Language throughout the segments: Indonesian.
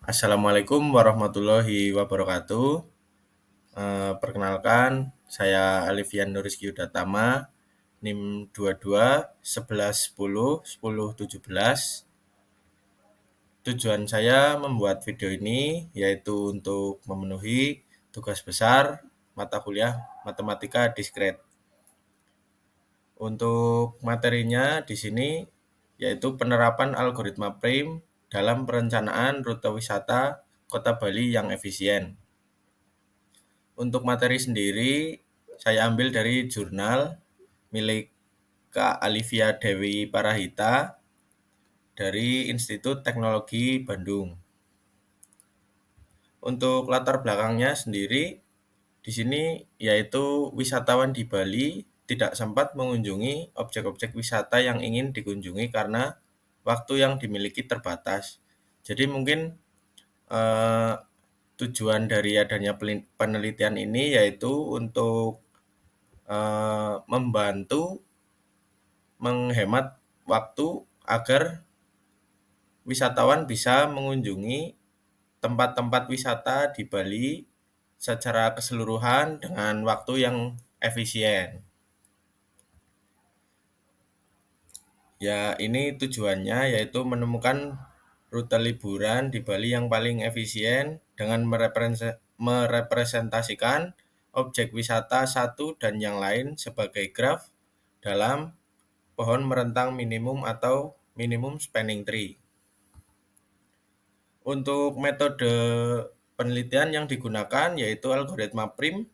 Assalamualaikum warahmatullahi wabarakatuh. Perkenalkan, saya Alifian Nuriski Udatama, NIM 22 11 10 10 17. Tujuan saya membuat video ini yaitu untuk memenuhi tugas besar mata kuliah Matematika Diskret. Untuk materinya di sini yaitu penerapan algoritma prime dalam perencanaan rute wisata Kota Bali yang efisien. Untuk materi sendiri, saya ambil dari jurnal milik Kak Alivia Dewi Parahita dari Institut Teknologi Bandung. Untuk latar belakangnya sendiri, di sini yaitu wisatawan di Bali tidak sempat mengunjungi objek-objek wisata yang ingin dikunjungi karena waktu yang dimiliki terbatas. Jadi mungkin eh, tujuan dari adanya penelitian ini yaitu untuk membantu menghemat waktu agar wisatawan bisa mengunjungi tempat-tempat wisata di Bali secara keseluruhan dengan waktu yang efisien. Ya, ini tujuannya yaitu menemukan rute liburan di Bali yang paling efisien dengan merepresentasikan objek wisata satu dan yang lain sebagai graf dalam pohon merentang minimum atau minimum spanning tree. Untuk metode penelitian yang digunakan yaitu algoritma prime.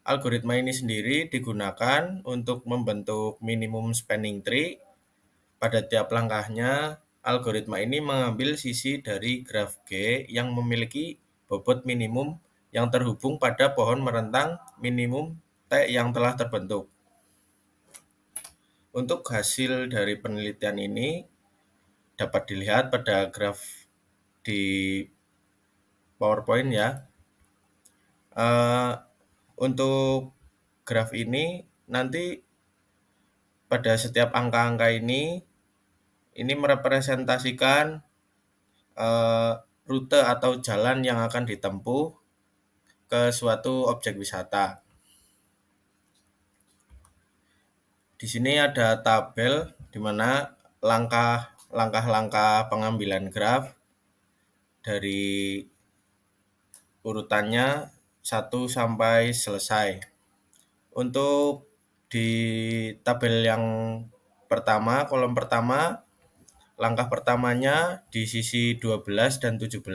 Algoritma ini sendiri digunakan untuk membentuk minimum spanning tree. Pada tiap langkahnya, algoritma ini mengambil sisi dari graf G yang memiliki bobot minimum yang terhubung pada pohon merentang minimum T yang telah terbentuk. Untuk hasil dari penelitian ini dapat dilihat pada graf di PowerPoint ya. Untuk graf ini nanti pada setiap angka-angka ini merepresentasikan rute atau jalan yang akan ditempuh ke suatu objek wisata. Di sini ada tabel di mana langkah-langkah pengambilan graf dari urutannya 1 sampai selesai. Untuk di tabel yang pertama, kolom pertama, langkah pertamanya di sisi 12 dan 17.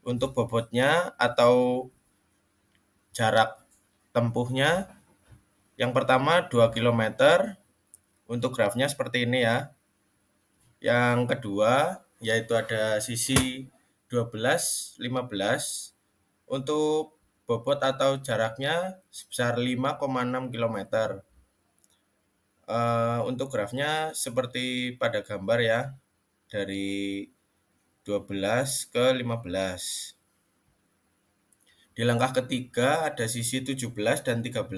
Untuk bobotnya atau jarak tempuhnya, yang pertama 2 km. Untuk grafnya seperti ini ya. Yang kedua, yaitu ada sisi 12, 15. Untuk bobot atau jaraknya sebesar 5,6 km. Untuk grafnya seperti pada gambar ya, dari 12 ke 15. Di langkah ketiga ada sisi 17 dan 13.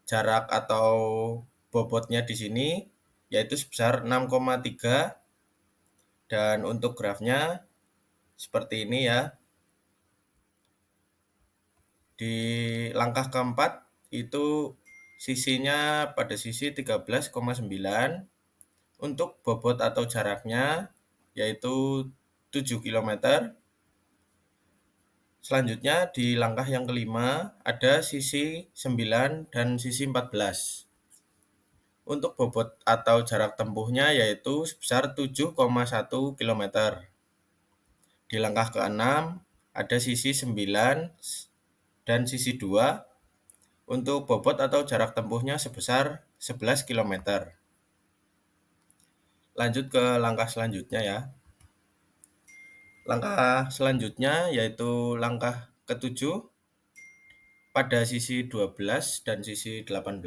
Jarak atau bobotnya di sini yaitu sebesar 6,3 dan untuk grafnya seperti ini ya. Di langkah keempat itu sisinya pada sisi 13,9. Untuk bobot atau jaraknya yaitu 7 km. Selanjutnya di langkah yang kelima ada sisi 9 dan sisi 14. Untuk bobot atau jarak tempuhnya yaitu sebesar 7,1 km. Di langkah keenam ada sisi 9 dan sisi 2. Untuk bobot atau jarak tempuhnya sebesar 11 km. Lanjut ke langkah selanjutnya ya. Langkah selanjutnya yaitu langkah ketujuh pada sisi 12 dan sisi 18.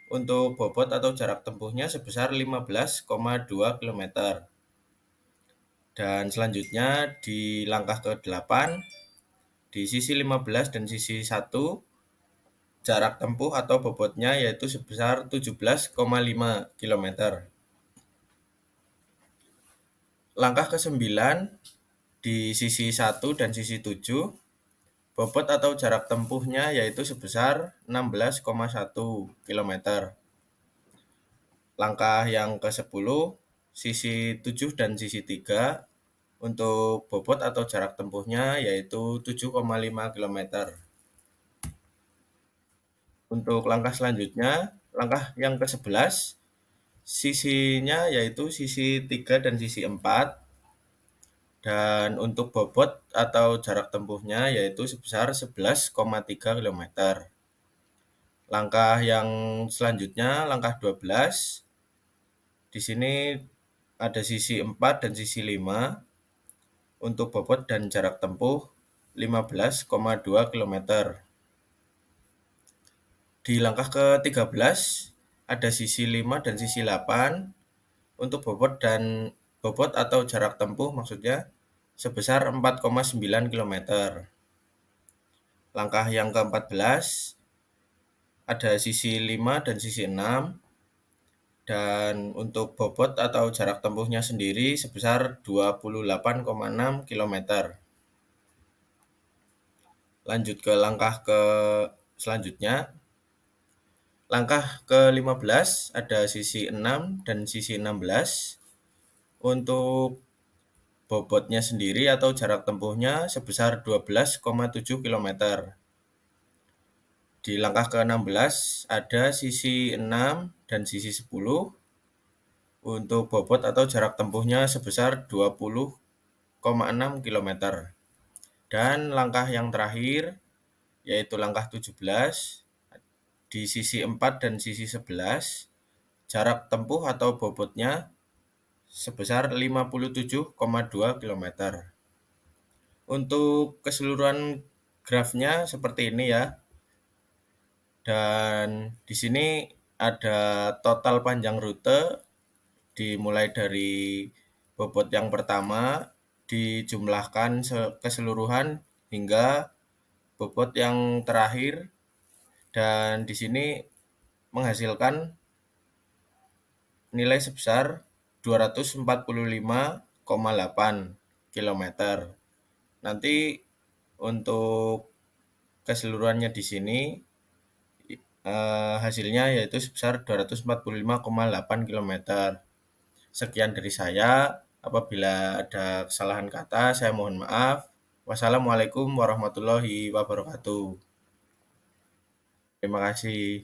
Untuk bobot atau jarak tempuhnya sebesar 15,2 km. Dan selanjutnya di langkah ke-8 di sisi 15 dan sisi 1 jarak tempuh atau bobotnya yaitu sebesar 17,5 km. Langkah ke-9 di sisi 1 dan sisi 7, bobot atau jarak tempuhnya yaitu sebesar 16,1 kilometer. Langkah yang ke-10, sisi 7 dan sisi 3, untuk bobot atau jarak tempuhnya yaitu 7,5 kilometer. Untuk langkah selanjutnya, langkah yang ke-11, sisinya yaitu sisi 3 dan sisi 4, dan untuk bobot atau jarak tempuhnya yaitu sebesar 11,3 kilometer. Langkah yang selanjutnya, langkah 12, di sini ada sisi 4 dan sisi 5, untuk bobot dan jarak tempuh 15,2 kilometer. Di langkah ke-13, ada sisi 5 dan sisi 8, untuk bobot atau jarak tempuh maksudnya sebesar 4,9 kilometer. Langkah yang ke-14, ada sisi 5 dan sisi 6, dan untuk bobot atau jarak tempuhnya sendiri sebesar 28,6 kilometer. Lanjut ke langkah selanjutnya. Langkah ke-15 ada sisi 6 dan sisi 16. Untuk bobotnya sendiri atau jarak tempuhnya sebesar 12,7 kilometer. Di langkah ke-16 ada sisi 6 dan sisi 10. Untuk bobot atau jarak tempuhnya sebesar 20,6 kilometer. Dan langkah yang terakhir yaitu langkah 17, di sisi 4 dan sisi 11, jarak tempuh atau bobotnya sebesar 57,2 kilometer. Untuk keseluruhan grafnya seperti ini ya. Dan di sini ada total panjang rute dimulai dari bobot yang pertama dijumlahkan keseluruhan hingga bobot yang terakhir, dan di sini menghasilkan nilai sebesar 245,8 kilometer. Nanti untuk keseluruhannya di sini hasilnya yaitu sebesar 245,8 kilometer. Sekian dari saya. Apabila ada kesalahan kata, saya mohon maaf. Wassalamualaikum warahmatullahi wabarakatuh. Terima kasih.